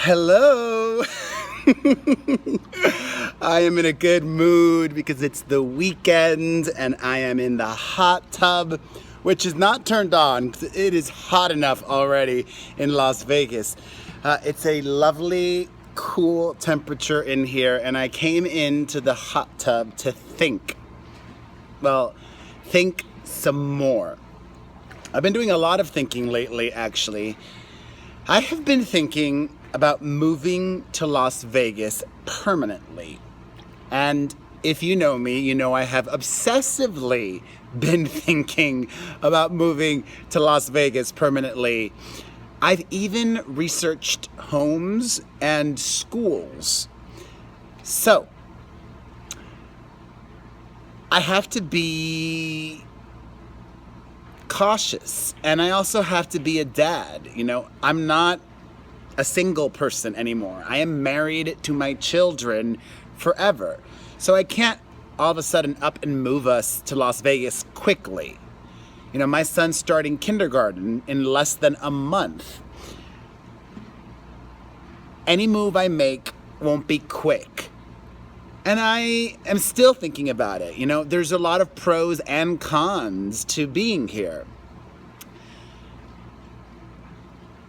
Hello. I am in a good mood because it's the weekend and I am in the hot tub, which is not turned on because it is hot enough already in Las Vegas. It's a lovely, cool temperature in here, and I came into the hot tub to think. Well, think some more. I've been doing a lot of thinking lately, actually. I have been thinking about moving to Las Vegas permanently. And if you know me, you know I have obsessively been thinking about moving to Las Vegas permanently. I've even researched homes and schools. So, I have to be cautious, and I also have to be a dad. You know, I'm not a single person anymore. I am married to my children forever. So I can't all of a sudden up and move us to Las Vegas quickly. You know, my son's starting kindergarten in less than a month. Any move I make won't be quick. And I am still thinking about it. You know, there's a lot of pros and cons to being here.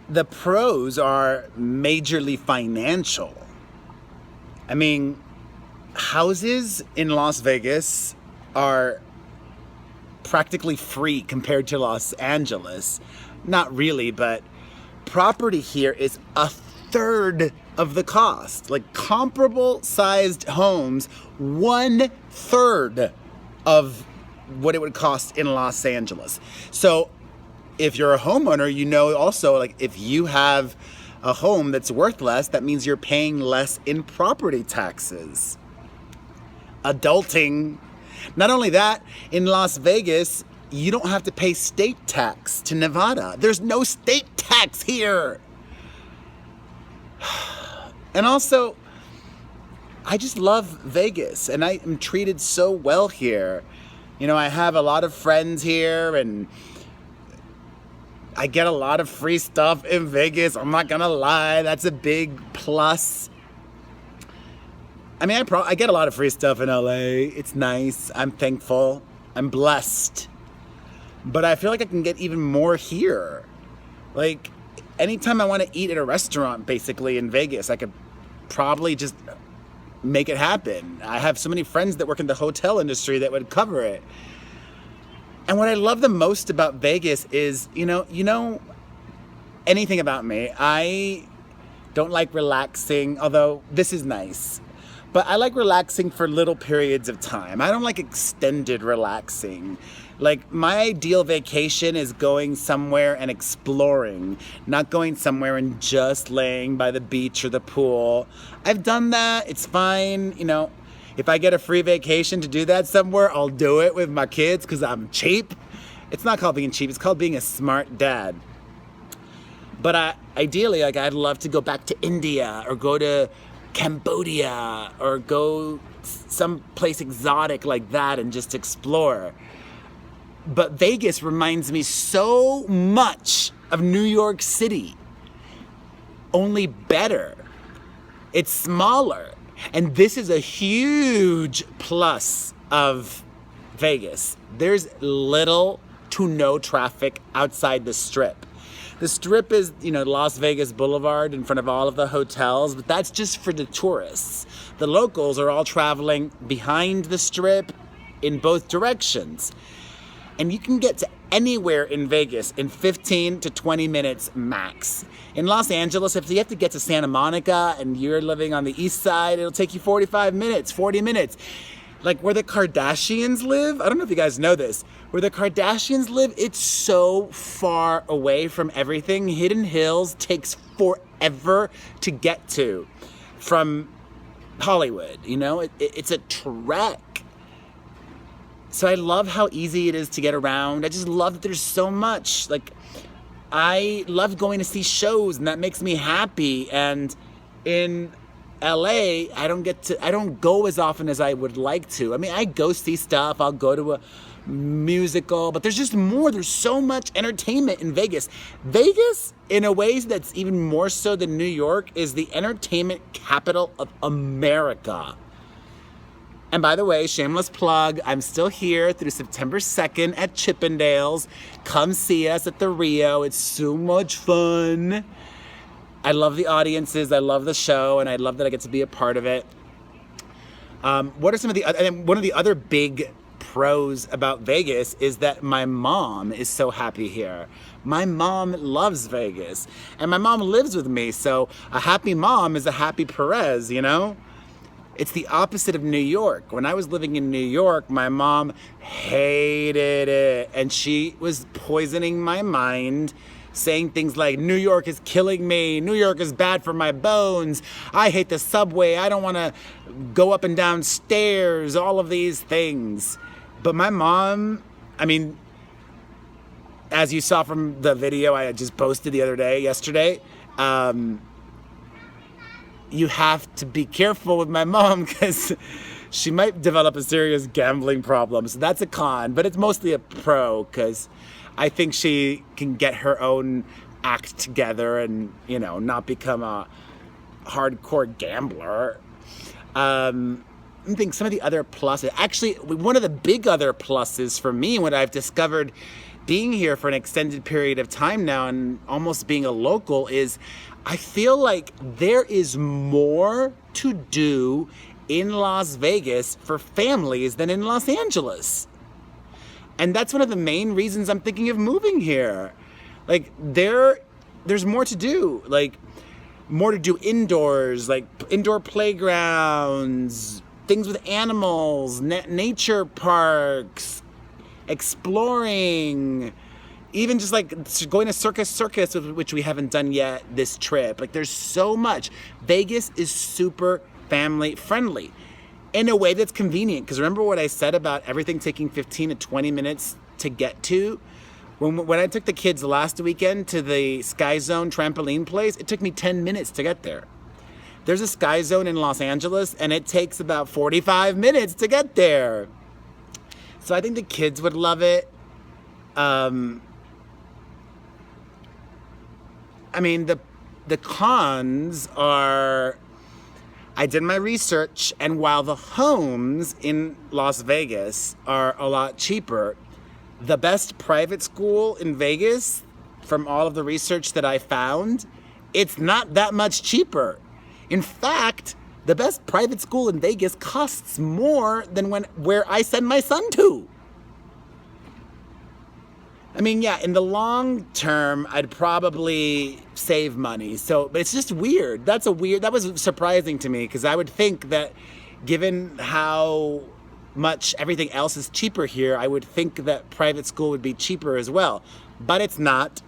The pros are majorly financial. I mean, houses in Las Vegas are practically free compared to Los Angeles. Not really, but property here is a third of the cost. Like comparable sized homes, 1/3 of what it would cost in Los Angeles. So if you're a homeowner, you know also, like, if you have a home that's worth less, that means you're paying less in property taxes. Adulting. Not only that, in Las Vegas, you don't have to pay state tax to Nevada. There's no state tax here. And also, I just love Vegas, and I am treated so well here. You know, I have a lot of friends here, and I get a lot of free stuff in Vegas. I'm not gonna lie, that's a big plus. I mean, I get a lot of free stuff in LA. It's nice. I'm thankful. I'm blessed. But I feel like I can get even more here. Like, anytime I want to eat at a restaurant, basically, in Vegas, I could probably just make it happen. I have so many friends that work in the hotel industry that would cover it. And what I love the most about Vegas is, you know anything about me. I don't like relaxing, although this is nice. But I like relaxing for little periods of time. I don't like extended relaxing. Like, my ideal vacation is going somewhere and exploring, not going somewhere and just laying by the beach or the pool. I've done that. It's fine. You know, if I get a free vacation to do that somewhere, I'll do it with my kids because I'm cheap. It's not called being cheap. It's called being a smart dad. But ideally, like, I'd love to go back to India or go to Cambodia or go someplace exotic like that and just explore. But Vegas reminds me so much of New York City, only better. It's smaller, and this is a huge plus of Vegas. There's little to no traffic outside the Strip. The Strip is, Las Vegas Boulevard in front of all of the hotels, but that's just for the tourists. The locals are all traveling behind the Strip in both directions. And you can get to anywhere in Vegas in 15 to 20 minutes max. In Los Angeles, if you have to get to Santa Monica and you're living on the east side, it'll take you 45 minutes, 40 minutes. Like where the Kardashians live, I don't know if you guys know this, where the Kardashians live, it's so far away from everything. Hidden Hills takes forever to get to from Hollywood, it's a trek. So I love how easy it is to get around. I just love that there's so much. Like, I love going to see shows, and that makes me happy. And in LA, I don't go as often as I would like to. I mean, I go see stuff. I'll go to a musical, but there's just more. There's so much entertainment in Vegas. Vegas, in a way that's even more so than New York, is the entertainment capital of America. And by the way, shameless plug, I'm still here through September 2nd at Chippendales. Come see us at the Rio. It's so much fun. I love the audiences. I love the show, and I love that I get to be a part of it. What are some of the other, and one of the other big pros about Vegas is that my mom is so happy here. My mom loves Vegas, and my mom lives with me, so a happy mom is a happy Perez, you know? It's the opposite of New York. When I was living in New York, my mom hated it, and she was poisoning my mind, saying things like, New York is killing me, New York is bad for my bones, I hate the subway, I don't want to go up and down stairs, all of these things. But my mom, I mean, as you saw from the video I just posted yesterday, you have to be careful with my mom because she might develop a serious gambling problem. So that's a con, but it's mostly a pro because I think she can get her own act together and, you know, not become a hardcore gambler. I think some of the other pluses, actually, one of the big other pluses for me, what I've discovered being here for an extended period of time now and almost being a local, is I feel like there is more to do in Las Vegas for families than in Los Angeles. And that's one of the main reasons I'm thinking of moving here. Like, there's more to do. Like, more to do indoors, like indoor playgrounds, things with animals, nature parks, exploring, even just like going to circus, which we haven't done yet this trip. Like, there's so much. Vegas is super family friendly in a way that's convenient. Because remember what I said about everything taking 15 to 20 minutes to get to? When I took the kids last weekend to the Sky Zone trampoline place, it took me 10 minutes to get there. There's a Sky Zone in Los Angeles, and it takes about 45 minutes to get there. So I think the kids would love it. I mean, the cons are, I did my research, and while the homes in Las Vegas are a lot cheaper, the best private school in Vegas, from all of the research that I found, it's not that much cheaper. In fact, the best private school in Vegas costs more than where I send my son to. I mean, yeah, in the long term, I'd probably save money. But it's just weird. That was surprising to me, because I would think that given how much everything else is cheaper here, I would think that private school would be cheaper as well. But it's not.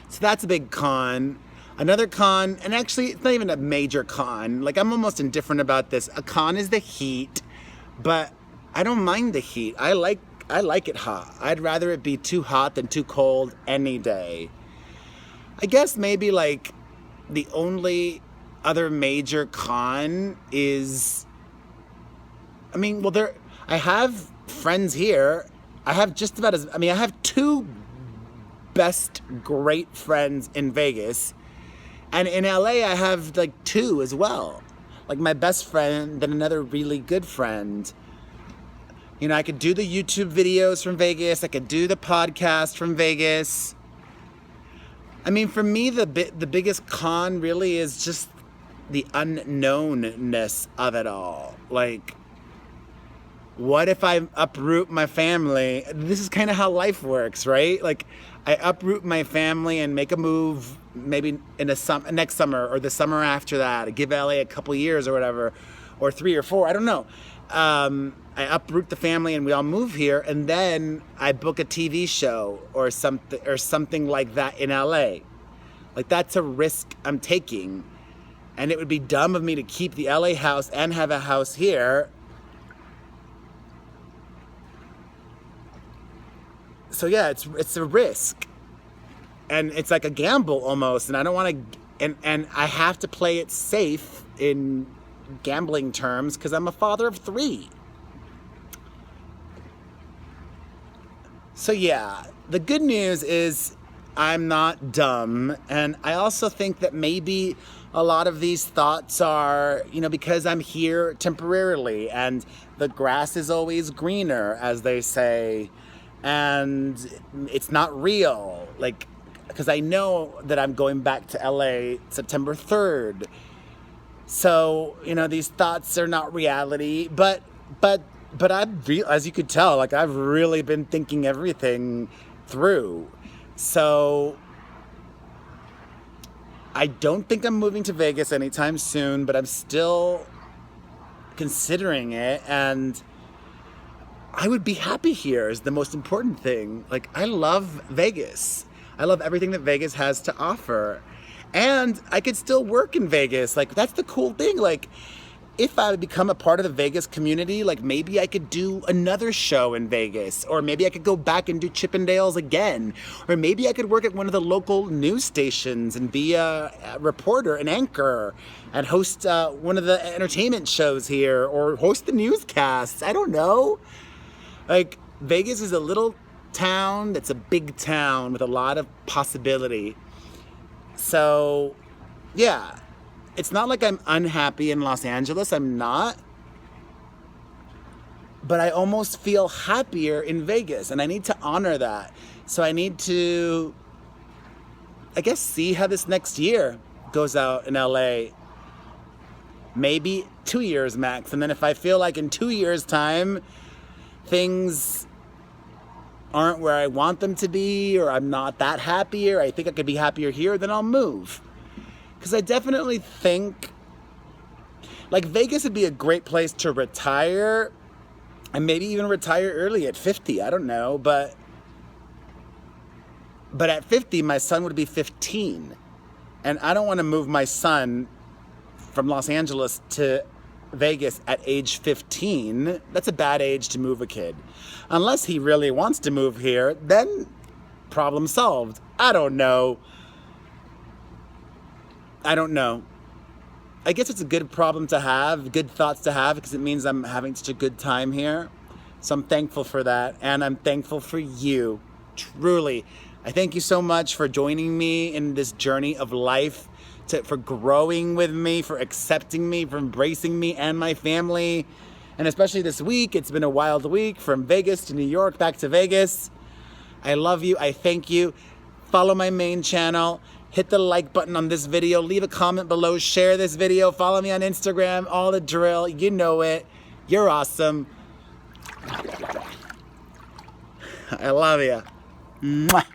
So that's a big con. Another con, and actually it's not even a major con, like I'm almost indifferent about this. A con is the heat, but I don't mind the heat. I like it hot. I'd rather it be too hot than too cold any day. I guess maybe like the only other major con is, I mean, well, I have friends here. I have I have two great friends in Vegas. And in LA, I have like two as well. Like my best friend, then another really good friend. You know, I could do the YouTube videos from Vegas. I could do the podcast from Vegas. I mean, for me, the biggest con really is just the unknownness of it all. Like, what if I uproot my family? This is kind of how life works, right? Like, I uproot my family and make a move maybe in next summer or the summer after that. I give LA a couple years or whatever, or 3 or 4, I don't know. I uproot the family and we all move here, and then I book a TV show or something like that in LA. Like, that's a risk I'm taking, and it would be dumb of me to keep the LA house and have a house here. So yeah, it's a risk, and it's like a gamble almost, and I don't want to, and I have to play it safe in gambling terms because I'm a father of 3. So yeah, the good news is I'm not dumb, and I also think that maybe a lot of these thoughts are, because I'm here temporarily, and the grass is always greener, as they say, and it's not real, like, because I know that I'm going back to LA September 3rd. So, these thoughts are not reality, but as you could tell, like, I've really been thinking everything through. So I don't think I'm moving to Vegas anytime soon, but I'm still considering it, and I would be happy here is the most important thing. Like, I love Vegas. I love everything that Vegas has to offer. And I could still work in Vegas. Like, that's the cool thing. Like, if I would become a part of the Vegas community, like, maybe I could do another show in Vegas, or maybe I could go back and do Chippendales again, or maybe I could work at one of the local news stations and be a reporter, an anchor, and host one of the entertainment shows here, or host the newscasts. I don't know. Like, Vegas is a little town that's a big town with a lot of possibility. So, yeah. It's not like I'm unhappy in Los Angeles. I'm not. But I almost feel happier in Vegas, and I need to honor that. So I need to, I guess, see how this next year goes out in LA. Maybe 2 years max. And then if I feel like in 2 years' time, things aren't where I want them to be, or I'm not that happy, or I think I could be happier here, then I'll move. Because I definitely think, like, Vegas would be a great place to retire, and maybe even retire early at 50. I don't know, but at 50, my son would be 15. And I don't want to move my son from Los Angeles to Vegas at age 15. That's a bad age to move a kid. Unless he really wants to move here, then problem solved. I don't know. I guess it's a good problem to have, good thoughts to have, because it means I'm having such a good time here. So I'm thankful for that, and I'm thankful for you, truly. I thank you so much for joining me in this journey of life, for growing with me, for accepting me, for embracing me and my family. And especially this week, it's been a wild week, from Vegas to New York, back to Vegas. I love you, I thank you. Follow my main channel. Hit the like button on this video. Leave a comment below. Share this video. Follow me on Instagram. All the drill. You know it. You're awesome. I love you. Mwah.